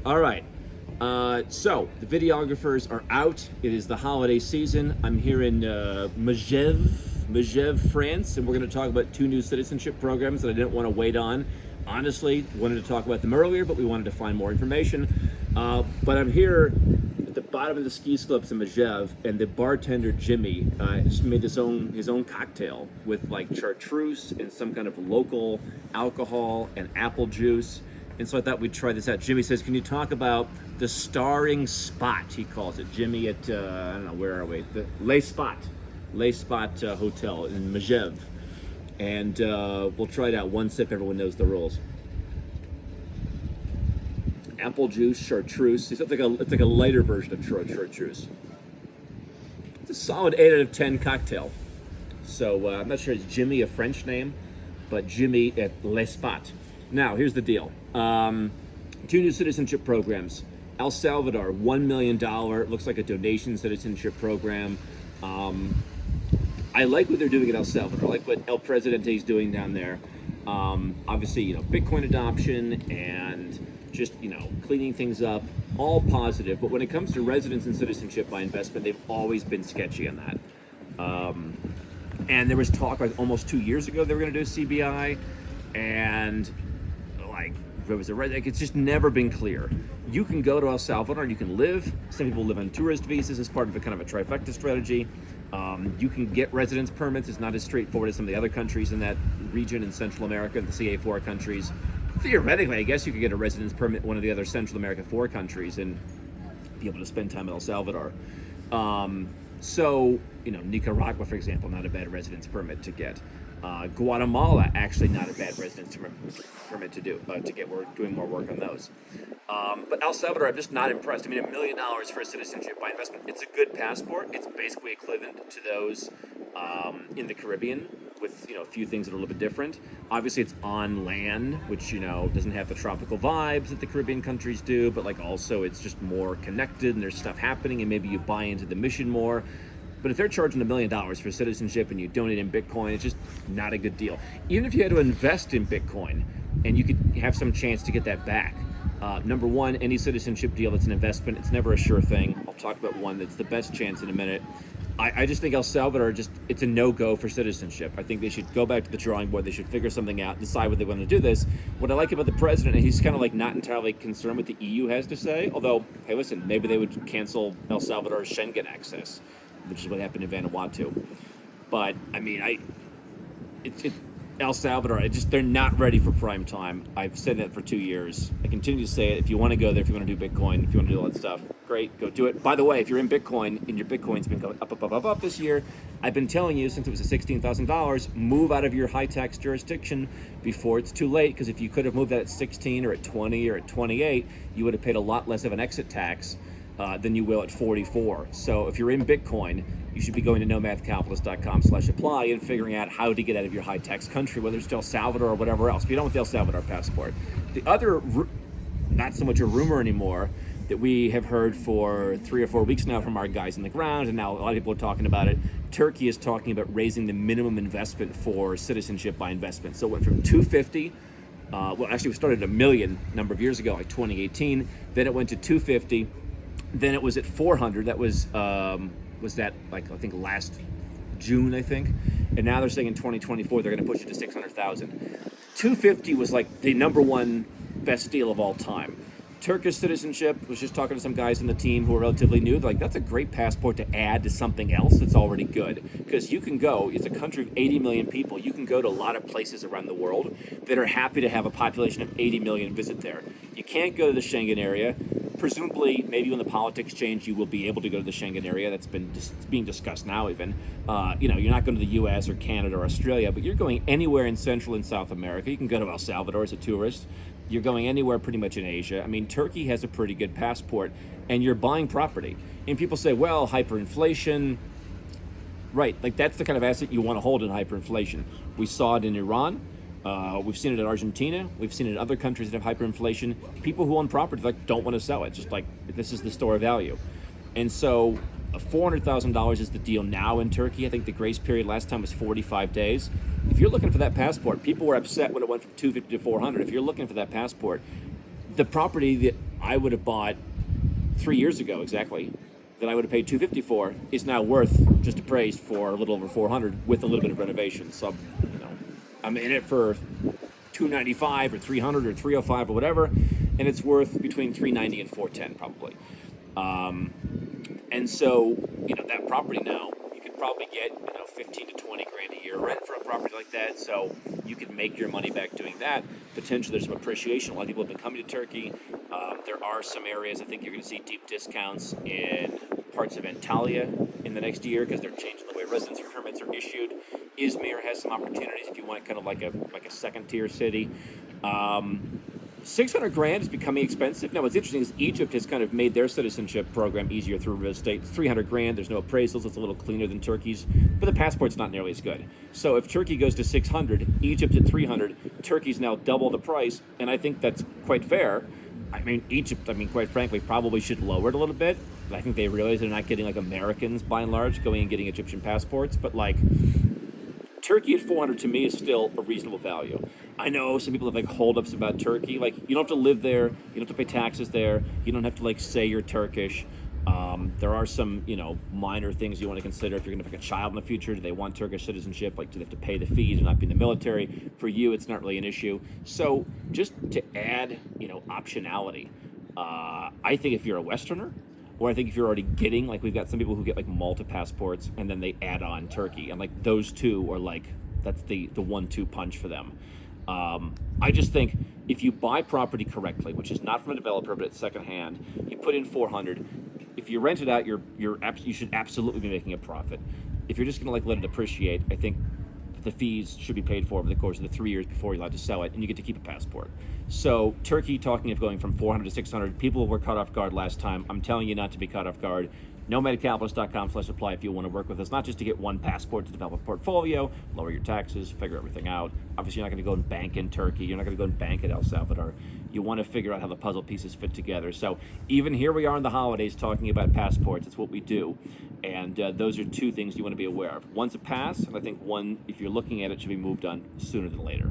All right. So the videographers are out. It is the holiday season. I'm here in Megève, France, and we're going to talk about two new citizenship programs that I didn't want to wait on. Honestly, wanted to talk about them earlier, but we wanted to find more information. But I'm here at the bottom of the ski slopes in Megève, and the bartender Jimmy just made his own cocktail with like chartreuse and some kind of local alcohol and apple juice. And so I thought we'd try this out. Jimmy says, can you talk about the starring spot, he calls it. Jimmy at, I don't know, where are we? The Le Spot Hotel in Megève. And we'll try it out. One sip, everyone knows the rules. Apple juice, chartreuse. It's like a lighter version of chartreuse. It's a solid 8 out of 10 cocktail. So I'm not sure, is Jimmy a French name? But Jimmy at Le Spot. Now, here's the deal. Two new citizenship programs. El Salvador, $1 million. Looks like a donation citizenship program. I like what they're doing at El Salvador. I like what El Presidente is doing down there. Obviously, Bitcoin adoption and just, cleaning things up, all positive. But when it comes to residence and citizenship by investment, they've always been sketchy on that. And there was talk like almost 2 years ago they were going to do a CBI, and it's just never been clear. You can go to El Salvador and you can live. Some people live on tourist visas as part of a kind of a trifecta strategy. You can get residence permits. It's not as straightforward as some of the other countries in that region in Central America, the CA4 countries. Theoretically, I guess you could get a residence permit in one of the other Central America 4 countries and be able to spend time in El Salvador. Nicaragua, for example, not a bad residence permit to get. Guatemala, actually not a bad residence permit to get. We're doing more work on those. But El Salvador, I'm just not impressed. I mean, $1 million for a citizenship by investment. It's a good passport. It's basically equivalent to those in the Caribbean, with a few things that are a little bit different. Obviously, it's on land, which doesn't have the tropical vibes that the Caribbean countries do, but also it's just more connected and there's stuff happening, and maybe you buy into the mission more. But if they're charging $1 million for citizenship and you donate in Bitcoin, it's just not a good deal. Even if you had to invest in Bitcoin and you could have some chance to get that back. Number one, any citizenship deal that's an investment, it's never a sure thing. I'll talk about one that's the best chance in a minute. I just think El Salvador, it's a no-go for citizenship. I think they should go back to the drawing board. They should figure something out, decide what they want to do this. What I like about the president, he's kind of not entirely concerned what the EU has to say. Although, hey, listen, maybe they would cancel El Salvador's Schengen access, which is what happened in Vanuatu. But I mean, El Salvador, they're not ready for prime time. I've said that for 2 years. I continue to say it. If you want to go there, if you want to do Bitcoin, if you want to do all that stuff, great, go do it. By the way, if you're in Bitcoin and your Bitcoin's been going up this year, I've been telling you since it was at $16,000, move out of your high tax jurisdiction before it's too late. Because if you could have moved that at 16 or at 20 or at 28, you would have paid a lot less of an exit tax than you will at 44. So if you're in Bitcoin, you should be going to nomadcapitalist.com/apply and figuring out how to get out of your high tax country, whether it's El Salvador or whatever else. If you don't want the El Salvador passport. The other, not so much a rumor anymore, that we have heard for 3 or 4 weeks now from our guys on the ground, and now a lot of people are talking about it. Turkey is talking about raising the minimum investment for citizenship by investment. So it went from 250. We started at $1 million a number of years ago, like 2018. Then it went to 250. Then it was at 400. That was that I think last June, I think. And now they're saying in 2024 they're going to push it to 600,000. 250 was like the number one best deal of all time. Turkish citizenship, was just talking to some guys on the team who are relatively new. They're like, that's a great passport to add to something else that's already good. Because you can go, it's a country of 80 million people. You can go to a lot of places around the world that are happy to have a population of 80 million visit there. You can't go to the Schengen area. Presumably, maybe when the politics change, you will be able to go to the Schengen area. That's being discussed now even. You're not going to the U.S. or Canada or Australia, but you're going anywhere in Central and South America. You can go to El Salvador as a tourist. You're going anywhere pretty much in Asia. I mean, Turkey has a pretty good passport, and you're buying property. And people say, well, hyperinflation. Right, that's the kind of asset you want to hold in hyperinflation. We saw it in Iran. We've seen it in Argentina. We've seen it in other countries that have hyperinflation. People who own property don't want to sell it. Just this is the store of value. And so $400,000 is the deal now in Turkey. I think the grace period last time was 45 days. If you're looking for that passport, people were upset when it went from 250 to 400. If you're looking for that passport, The property that I would have bought 3 years ago exactly, that I would have paid 250 for, is now worth, just appraised for a little over 400 with a little bit of renovation. So, you know, I'm in it for 295 or 300 or 305 or whatever, and it's worth between 390 and 410 probably. And so, you know, that property now, you could probably get, 15 to 20 grand a year rent for a property like that. So you could make your money back doing that. Potentially there's some appreciation. A lot of people have been coming to Turkey. There are some areas I think you're going to see deep discounts in parts of Antalya in the next year because they're changing the way residency permits are issued. Izmir has some opportunities if you want kind of like a second tier city. 600 grand is becoming expensive. Now, what's interesting is Egypt has kind of made their citizenship program easier through real estate. It's 300 grand. There's no appraisals. It's a little cleaner than Turkey's, but the passport's not nearly as good. So if Turkey goes to 600, Egypt at 300, Turkey's now double the price, and I think that's quite fair. I mean, Egypt, quite frankly, probably should lower it a little bit. I think they realize they're not getting like Americans by and large going and getting Egyptian passports, but like Turkey at 400 to me is still a reasonable value. I know some people have like holdups about Turkey. Like you don't have to live there, you don't have to pay taxes there, you don't have to like say you're Turkish. There are some, minor things you want to consider if you're going to pick a child in the future. Do they want Turkish citizenship? Like, do they have to pay the fees and not be in the military? For you, it's not really an issue. So just to add, optionality, I think if you're a Westerner, or I think if you're already getting, like we've got some people who get like Malta passports and then they add on Turkey, and like those two are like, that's the 1-2 punch for them. I just think if you buy property correctly, which is not from a developer but it's secondhand, you put in 400. If you rent it out, you should absolutely be making a profit. If you're just going to like let it appreciate, I think the fees should be paid for over the course of the 3 years before you're allowed to sell it, and you get to keep a passport. So Turkey, talking of going from 400 to 600, people were caught off guard last time. I'm telling you not to be caught off guard. NomadCapitalist.com/apply if you want to work with us, not just to get one passport to develop a portfolio, lower your taxes, figure everything out. Obviously, you're not going to go and bank in Turkey. You're not going to go and bank at El Salvador. You want to figure out how the puzzle pieces fit together. So even here we are in the holidays talking about passports. It's what we do. And those are two things you want to be aware of. One's a pass, and I think one, if you're looking at it, should be moved on sooner than later.